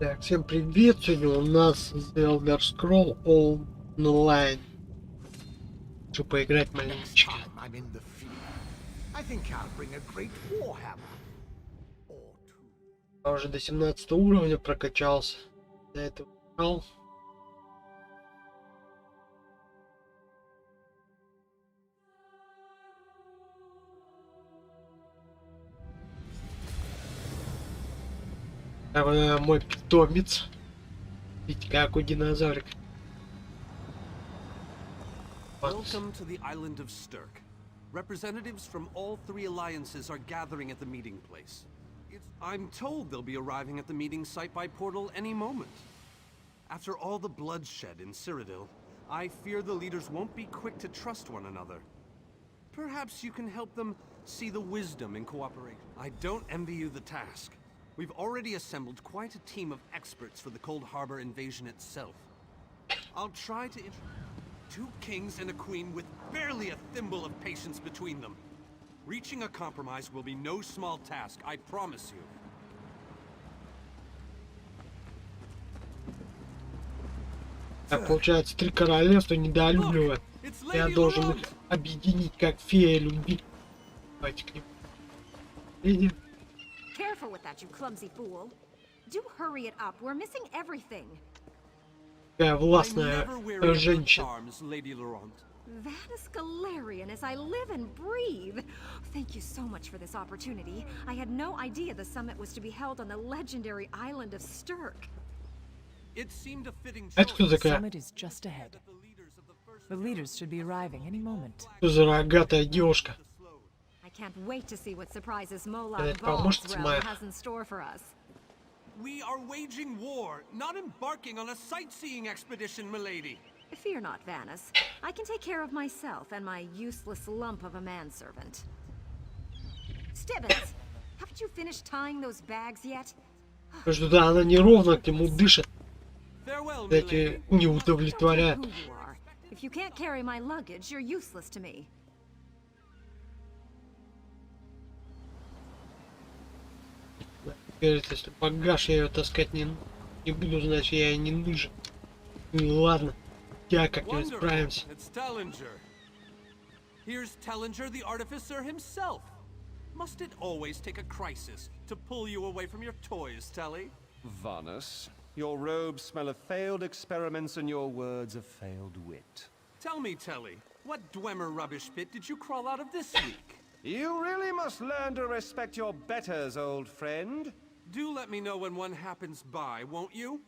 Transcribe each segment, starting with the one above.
Так, всем привет! Сегодня у нас The Elder Scroll Online. Хочу поиграть маленечко. Я уже до 17 уровня прокачался. До этого играл. Там мой питомец. Видите, какой динозаврик. Welcome to the island of Stirk. Representatives from all three alliances are gathering at the meeting place. I'm told they'll be arriving at the meeting site by portal any moment. After all the bloodshed in Cyrodiil, I fear the leaders won't be quick to trust one another. Perhaps you can help them see the wisdom in cooperation. I don't envy you the task. We've already assembled quite a team of experts for the Cold Harbor invasion itself. I'll try to two kings and a queen with barely a thimble of patience between them. Reaching a compromise will be no small task, I promise you. Так, получается, три королевства недолюбливают. Я должен их объединить, как фея любви. Давайте к ним. Видим. Careful with that, you clumsy fool. Do hurry it up. We're missing everything. Такая властная женщина. That is Galarian as I live and breathe. Thank you so much for this opportunity. I had no idea the summit was to be held on the legendary island of Stirk. It seemed a fitting Это кто choice. такая? Summit is just ahead. The leaders should be arriving any moment. Что за рогатая девушка? I can't wait to see what surprises Molag Это Bal's помощница realm моя. has in store for us. We are waging war, not embarking on a sightseeing expedition, milady. Fear not, Vanus. I can take care of myself and my useless lump of a manservant. Stibbons, haven't you finished tying those bags yet? Что-то она неровно к нему дышит. Farewell, Эти milady. не Don't care удовлетворяют. who you are. If you can't carry my luggage, you're useless to me. Говорит, если багаж я ее таскать не буду, значит я ей не нужен. Ну ладно, я как-нибудь Wonderful. справимся. It's Tellinger. Here's Tellinger, the artificer himself. Must it always take a crisis to pull you away from your toys, Telly? Vanus, your robes smell of failed experiments and your words of failed wit. Tell me, Telly, what Dwemer rubbish pit did you crawl out of this week? You really must learn to respect your betters, old friend. Do let me know when one happens by, won't you?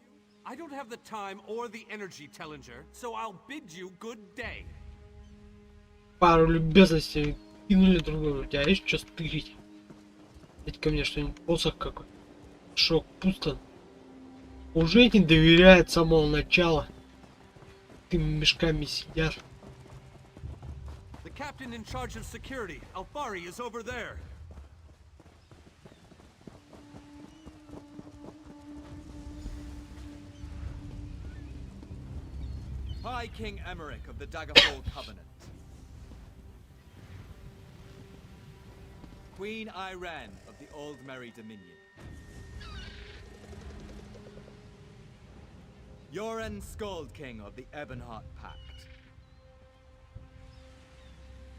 I don't have the time or the energy, Tellinger, so I'll bid you good day. Пару любезностей кинули друг другу. У тебя есть что стырить? Ведь ко мне что-нибудь, посох какой. Шок, пусто. Уже не доверяет с самого начала. Ты мешками сидят. The captain in charge of security, Alfari, is over there. High King Emmerich of the Daggerfall Covenant. Queen Iran of the Old Merry Dominion. Yoren Skald King of the Ebonheart Pact.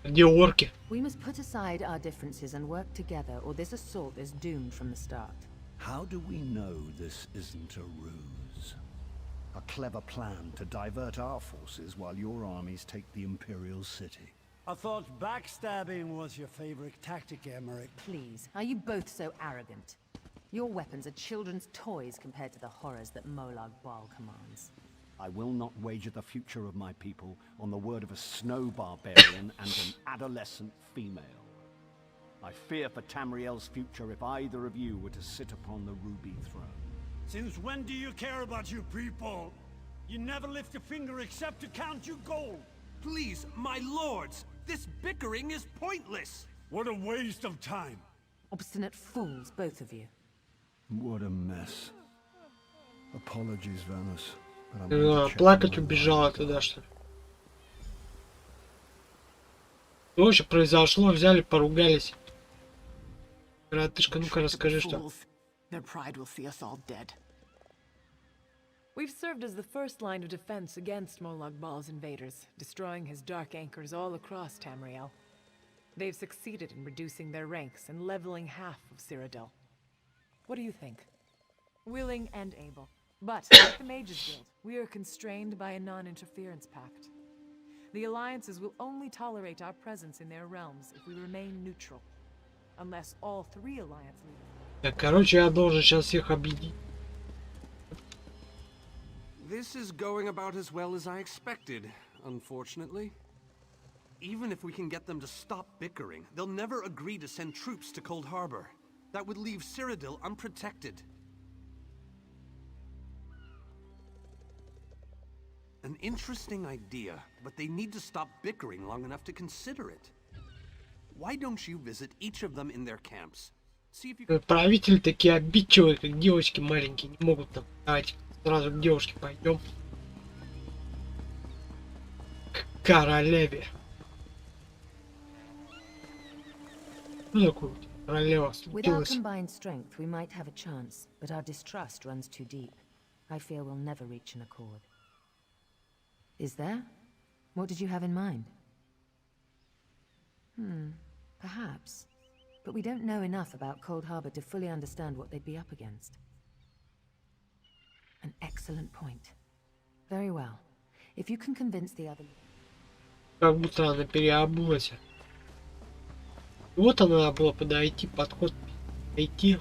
Где орки? We must put aside our differences and work together, or this assault is doomed from the start. How do we know this isn't a ruse? A clever plan to divert our forces while your armies take the Imperial city. I thought backstabbing was your favorite tactic, Emmerich. Please, are you both so arrogant? Your weapons are children's toys compared to the horrors that Molag Bal commands. I will not wager the future of my people on the word of a snow barbarian and an adolescent female. I fear for Tamriel's future if either of you were to sit upon the ruby throne. Since when do you care about your people? You never lift a finger except to count your gold. Please, my lords, this bickering is pointless. What a waste of time. Obstinate fools, both of you. What a mess. Apologies, Vanus. But I'm going to check Плакать my убежала туда, что ли? Что вообще произошло? Взяли, поругались. Коротышка, ну-ка расскажи, что. Their pride will see us all dead. We've served as the first line of defense against Molag Bal's invaders, destroying his dark anchors all across Tamriel. They've succeeded in reducing their ranks and leveling half of Cyrodiil. What do you think? Willing and able. But, like the Mages Guild, we are constrained by a non-interference pact. The alliances will only tolerate our presence in their realms if we remain neutral. Unless all three alliance leaders... Так, короче, я должен сейчас всех объединить. This is going about as well as I expected, unfortunately. Even if we can get them to stop bickering, they'll never agree to send troops to Cold Harbor. That would leave Cyrodiil unprotected. An interesting idea, but they need to stop bickering long enough to consider it. Why don't you visit each of them in their camps? See if you can... Правители такие обидчивые, как девочки маленькие, не могут там. Давайте сразу к девушке пойдем. К королеве. Что такое королева Without случилась? combined strength, we might have a chance, but our distrust runs too deep. I fear we'll never reach an accord. Is there? What did you have in mind? Perhaps. But we don't know enough about Cold Harbor to fully understand what they'd be up against. An excellent point. Very well. If you can convince the other... Как будто она переобулась. Вот она надо было подойти, подход найти.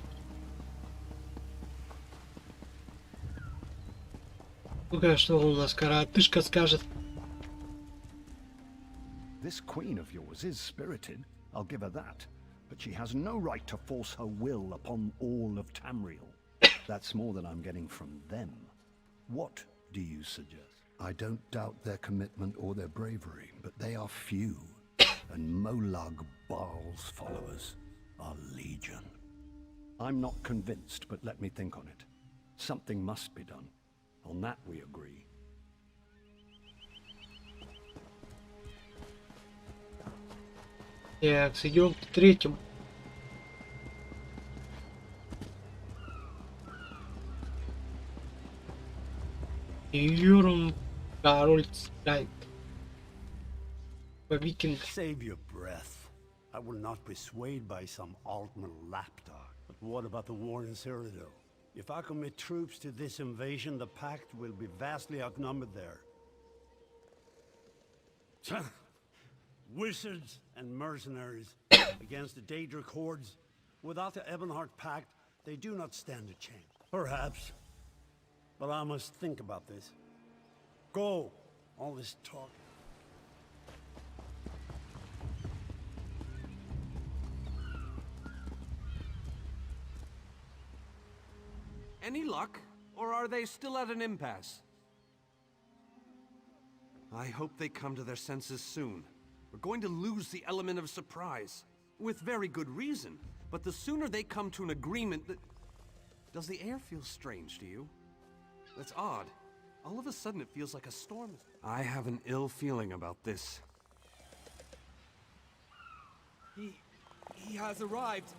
Ну-ка, что у нас коротышка скажет. This queen of yours is spirited, I'll give her that. But she has no right to force her will upon all of Tamriel. That's more than I'm getting from them. What do you suggest? I don't doubt their commitment or their bravery, but they are few. And Molag Bal's followers are legion. I'm not convinced, but let me think on it. Something must be done. On that we agree. Так, идем к третьему. Юрун, король Скайп. Викинг. Save your breath. I will not be swayed by some Altman lapdog. But what about the war in Cyrodiil? If I commit troops to this invasion, the Pact will be vastly outnumbered there. Wizards and mercenaries against the Daedric hordes. Without the Ebonheart Pact, they do not stand a chance. Perhaps. But I must think about this. Go! All this talk. Any luck? Or are they still at an impasse? I hope they come to their senses soon. We're going to lose the element of surprise. With very good reason. But the sooner they come to an agreement that... Does the air feel strange to you? That's odd. All of a sudden it feels like a storm. I have an ill feeling about this. He has arrived.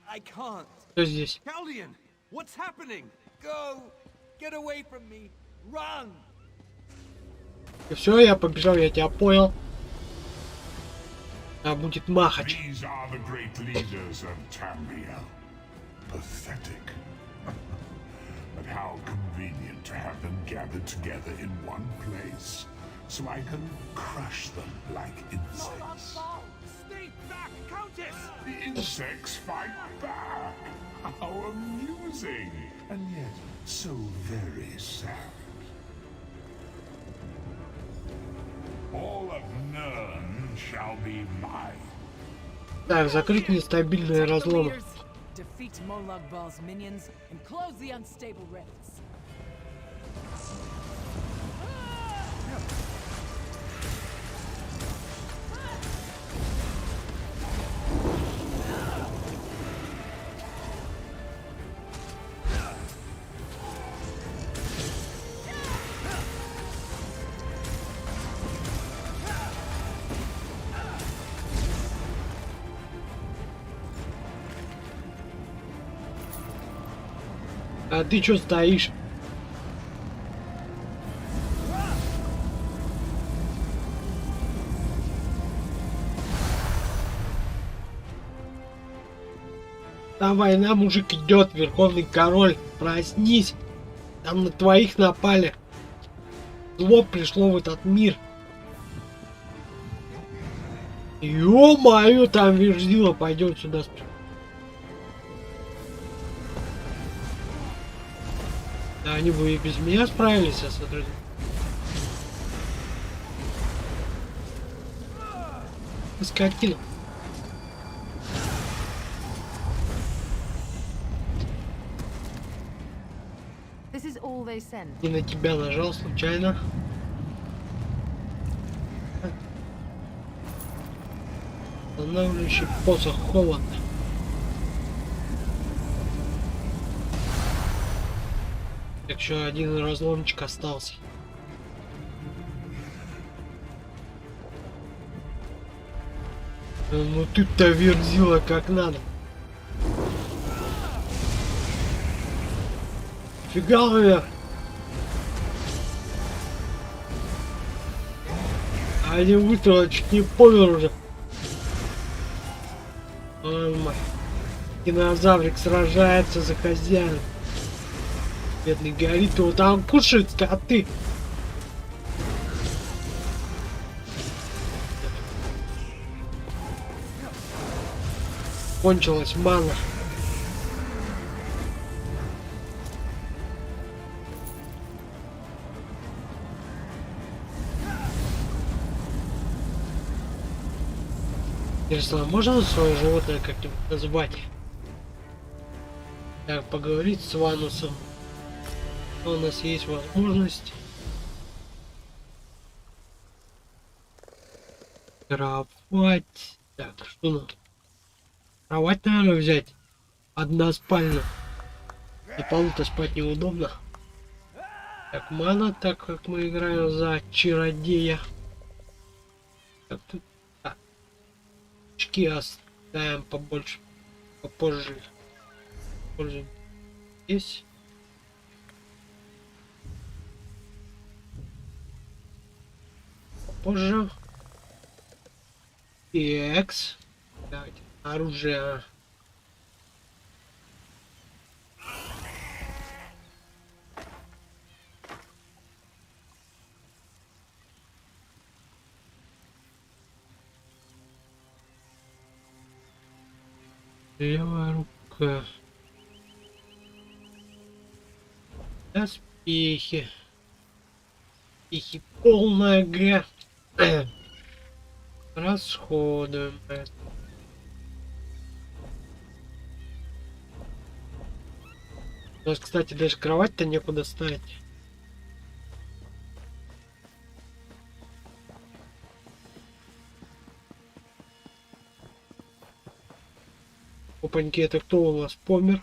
I can't. Что здесь? Chaldean! What's happening? Go! Get away from me! Run! Все, я побежал, я тебя понял. А будет махач. These are the great leaders of Tamriel. Pathetic. But how convenient to have them gathered together in one place, so I can crush them like insects. Stay back, Countess! The insects fight back. How amusing, and yet so very sad. All of Nern shall be mine. Так, закрыть нестабильные разломы. Defeat Molag Bal's minions and close the unstable rifts. А ты чё стоишь? Там война, мужик, идет, верховный король. Проснись. Там на твоих напали. Зло пришло в этот мир. Ё-моё, там Верзила пойдет сюда. Да они бы и без меня справились, я смотрю. Скотина. This is all they sent. И на тебя нажал случайно. Останавливающий посох, холодно. Так еще один разломчик остался. Ну ты-то Верзила как надо. Фига наверх. А не выстрел, чуть не помер уже. Ой, мать. Динозаврик сражается за хозяина. Бедный горит, его там кушает, а ты. Кончилась мана. Интересно, можно свое животное как-нибудь назвать? Так, поговорить с Ванусом. У нас есть возможность. Кровать. Так, что надо? Кровать, наверное, взять. Односпальную. На полу-то спать неудобно. Так, мана, так как мы играем за чародея. Так, тут... А. Очки оставим побольше. Попозже. Попозже. Здесь. Попозже. Экс. Давайте. Оружие. Левая рука. Доспехи. Доспехи. Полная Г. Расходуем это. У нас, кстати, даже кровать-то некуда ставить. Опаньки, это кто у нас помер?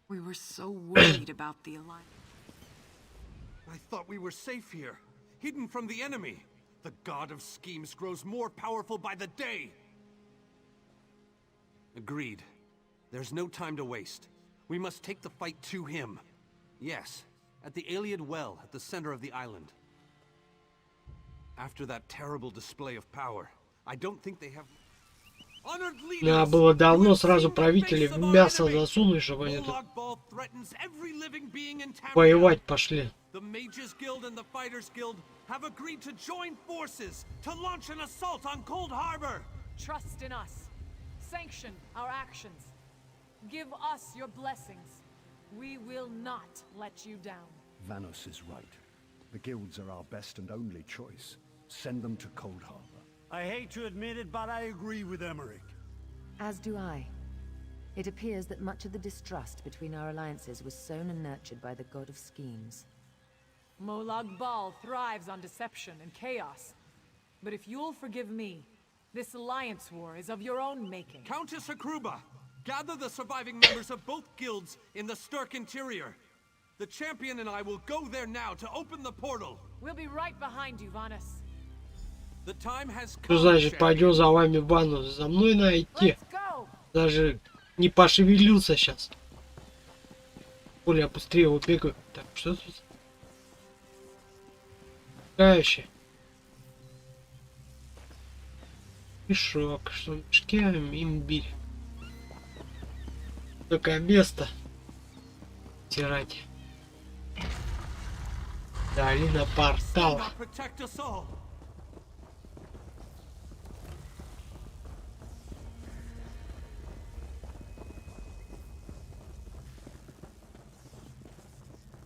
We were so worried about the alliance. I thought we were safe here, hidden from the enemy. The god of schemes grows more powerful by the day. Agreed. There's no time to waste. We must take the fight to him. Yes, at the Iliad Well at the center of the island. After that terrible display of power, I don't think they have... Надо было давно сразу правителей в мясо засунуть, чтобы они тут воевать пошли. The Mages Guild and the Fighters Guild have agreed to join forces to launch an assault on Cold Harbor. Trust in us. Sanction our actions. Give us your blessings. We will not let you down. Vanos is right. The guilds are our best and only choice. Send them to Cold Harbor. I hate to admit it, but I agree with Emmerich. As do I. It appears that much of the distrust between our alliances was sown and nurtured by the god of schemes. Molag Bal thrives on deception and chaos. But if you'll forgive me, this alliance war is of your own making. Countess Akruba, gather the surviving members of both guilds in the Sturk interior. The champion and I will go there now to open the portal. We'll be right behind you, Vanus. The time has Что come, значит пойдем за вами в ванну? За мной найти. Let's go. Даже не пошевелился сейчас. Более быстрее убегаю. Так, что тут? Кающий. Мешок, что в мешке имбирь. Такое место. Стирать. Долина портала. Protect us all.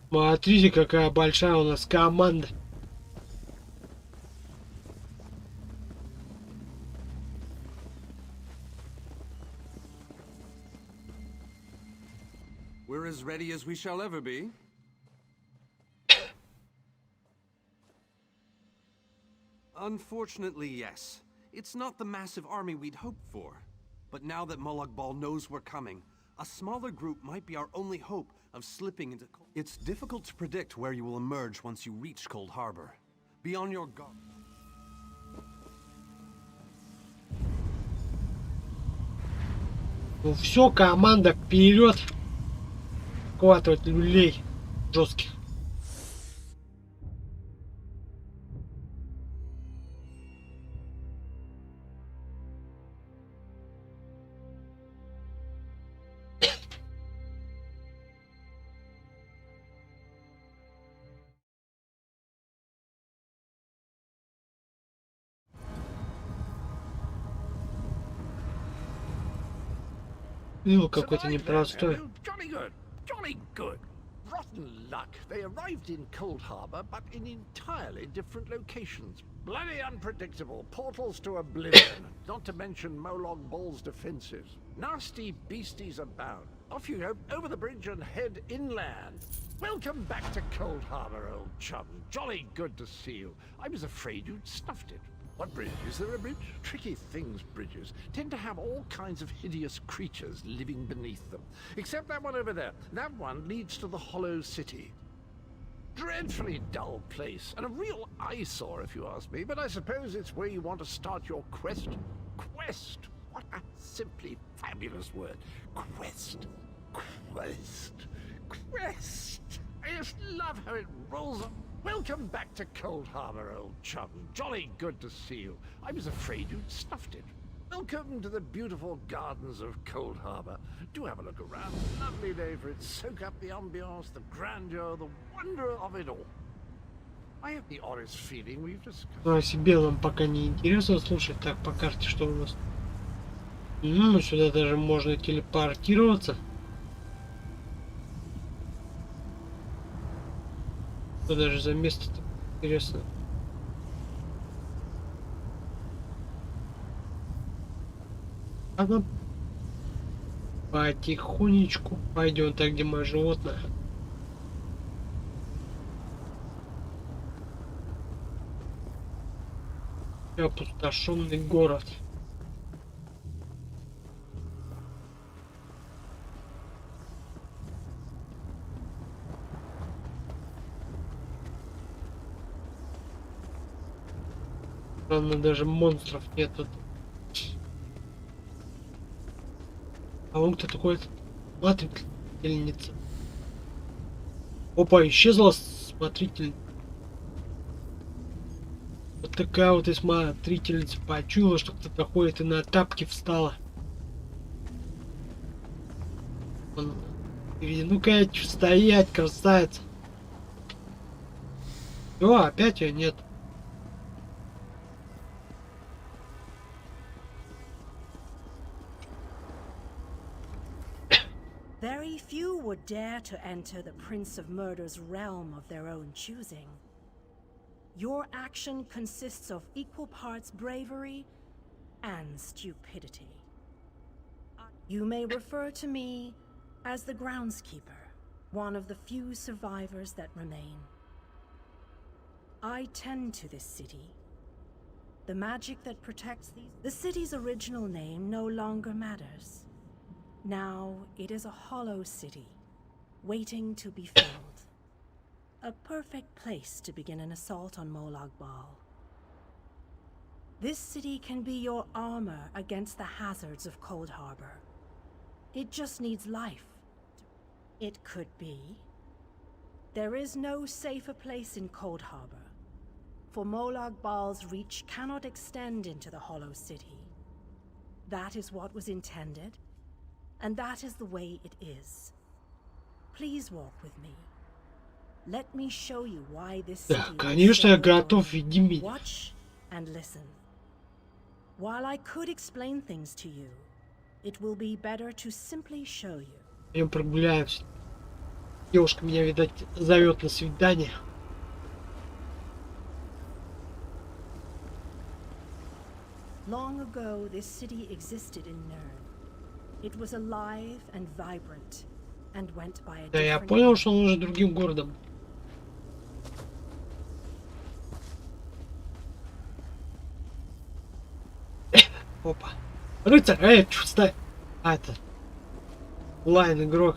Смотрите, какая большая у нас команда. We're as ready as we shall ever be. Unfortunately, yes. It's not the massive army we'd hoped for. But now that Molag Bal knows we're coming, a smaller group might be our only hope of slipping into... It's difficult to predict where you will emerge once you reach Cold Harbor. Be on your guard. Ну все, команда вперед. Хватывать люлей жестких. Ну, какой-то непростой. Jolly good. Jolly good. Rotten luck. They arrived in Cold Harbor, but in entirely different locations. Bloody unpredictable. Portals to oblivion. Not to mention Molag Bal's defenses. Nasty beasties abound. Off you go, over the bridge and head inland. Welcome back to Cold Harbor, old chum. Jolly good to see you. I was afraid you'd snuffed it. What bridge? Is there a bridge? Tricky things, bridges. Tend to have all kinds of hideous creatures living beneath them. Except that one over there. That one leads to the Hollow City. Dreadfully dull place, and a real eyesore if you ask me, but I suppose it's where you want to start your quest. Quest! What a simply fabulous word. Quest. Quest. Quest! I just love how it rolls up. Welcome back to Cold Harbor, old chum. Jolly good to see you. I was afraid you'd snuffed it. Welcome to the beautiful gardens of Cold Harbor. Do have a look around. Lovely day for it. Soak up the ambiance, the grandeur, the wonder of it all. I have the oddest feeling we've just... Ну, а себе нам пока не интересно слушать. Так, по карте что у нас? Сюда даже можно телепортироваться. Что даже за место-то интересно. Ладно. Потихонечку пойдем так, где мое животное. Опустошенный город. Ладно, даже монстров нет тут. А вон кто такой? Смотрительница. Опа, исчезла смотрительница. Вот такая вот и смотрительница почуяла, что кто-то ходит, и на тапки встала. Ну-ка, стоять, красавица. О, опять ее нет. Very few would dare to enter the Prince of Murder's realm of their own choosing. Your action consists of equal parts bravery and stupidity. You may refer to me as the groundskeeper, one of the few survivors that remain. I tend to this city. The magic that protects the city's original name no longer matters. Now it is a hollow city, waiting to be filled. A perfect place to begin an assault on Molag Bal. This city can be your armor against the hazards of Cold Harbor. It just needs life. It could be. There is no safer place in Cold Harbor, for Molag Bal's reach cannot extend into the Hollow City. That is what was intended, and that is the way it is. Please walk with me. Let me show you why this city Да, конечно, я готов, веди меня. Watch and listen. While I could explain things to you, it will be better to simply show you. Пойдем прогуляемся. Девушка меня, видать, зовет на свидание. Long ago, this city existed in Nern. It was alive and vibrant, and went by a Да, я different понял, name. что он уже другим городом. Опа. Рыцарь, чё ставь? А, это... Лайн игрок.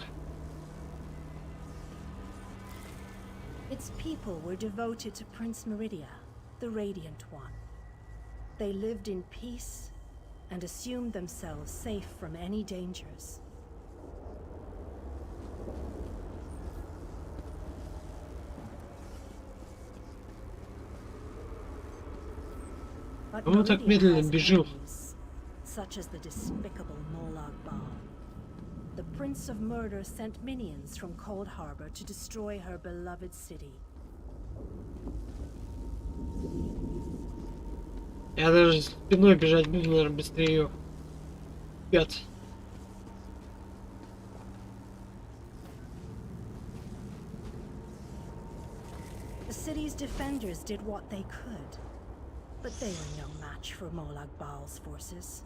Its people were devoted to Prince Meridia, the Radiant One. They lived in peace and assumed themselves safe from any dangers. But Ну, так Meridia медленно has бежим. enemies, such as the despicable Molag Bal. The Prince of Murder sent minions from Cold Harbor to destroy her beloved city. Я даже спиной бежать буду, наверное, быстрее ее. Пять. The city's defenders did what they could, but they were no match for Molag Bal's forces.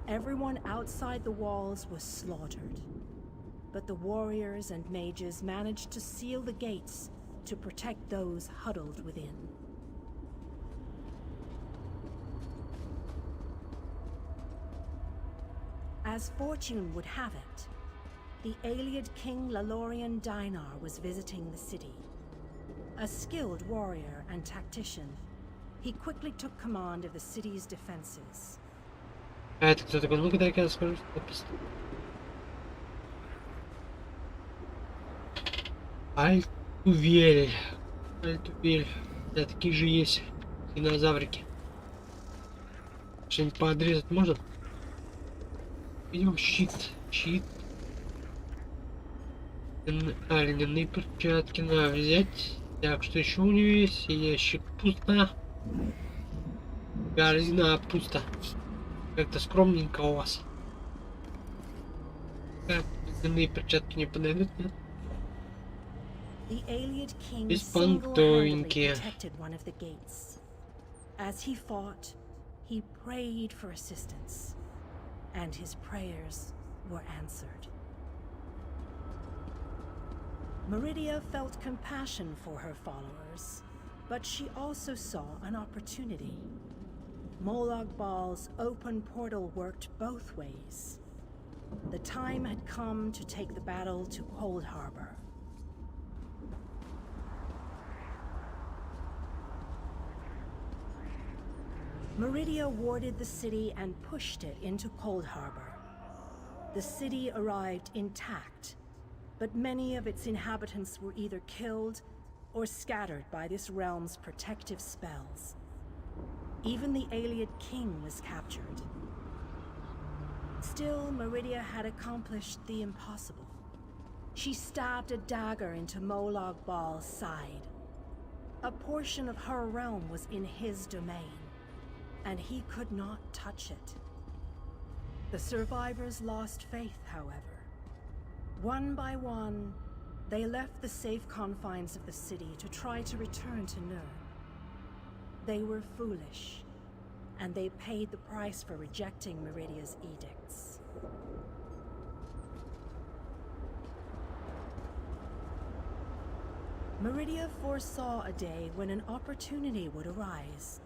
Everyone outside the walls was slaughtered, but the warriors and mages managed to seal the gates to protect those huddled within. As fortune would have it, the Ayleid King Lalorian Dinar was visiting the city. A skilled warrior and tactician, he quickly took command of the city's defenses. А это кто такой? Ну-ка, дай-ка я скажу. Альтувель. Альтувель. Да, такие же есть динозаврики. Что-нибудь подрезать можно? Идем щит. Щит. Льняные перчатки надо взять. Так, что еще у нее есть? Ящик пусто. Корзина пусто. Как-то скромненько у вас. Так, льняные перчатки не подойдут, нет? The Ayleid King Беспонтовенькие. single-handedly protected one of the gates. As he fought, he prayed for assistance, and his prayers were answered. Meridia felt compassion for her followers, but she also saw an opportunity. Molag Bal's open portal worked both ways. The time had come to take the battle to Cold Harbor. Meridia warded the city and pushed it into Cold Harbor. The city arrived intact, but many of its inhabitants were either killed or scattered by this realm's protective spells. Even the Ayleid King was captured. Still, Meridia had accomplished the impossible. She stabbed a dagger into Molag Bal's side. A portion of her realm was in his domain, and he could not touch it. The survivors lost faith, however. One by one, they left the safe confines of the city to try to return to Nern. They were foolish, and they paid the price for rejecting Meridia's edicts. Meridia foresaw a day when an opportunity would arise.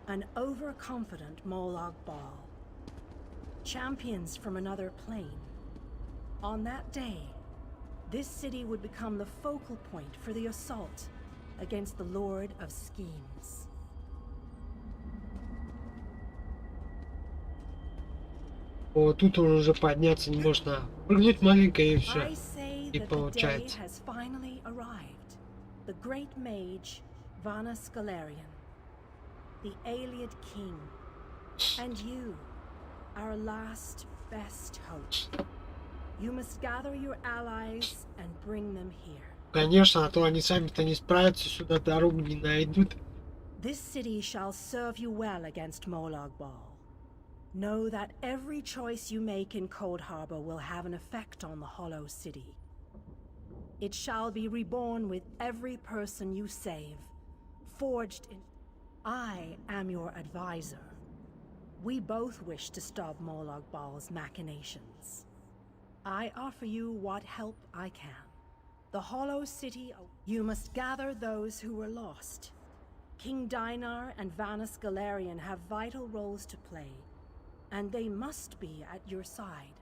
An overconfident Molag Bal. Champions from another plane. On that day, this city would become the focal point for the assault against the Lord of Schemes. О, тут уже подняться не можно. Прыгнуть маленько и все. I say И that the day получается. has finally arrived. The great mage, Vana Scalarian, the Ayleid King, and you, our last, best hope. You must gather your allies and bring them here. Конечно, а то они сами-то не справятся, сюда дорогу не найдут. This city shall serve you well against Molag Bal. Know that every choice you make in Cold Harbor will have an effect on the Hollow City. It shall be reborn with every person you save, forged in... I am your advisor. We both wish to stop Molag Bal's machinations. I offer you what help I can. The Hollow City... You must gather those who were lost. King Dinar and Vanus Galarian have vital roles to play, and they must be at your side.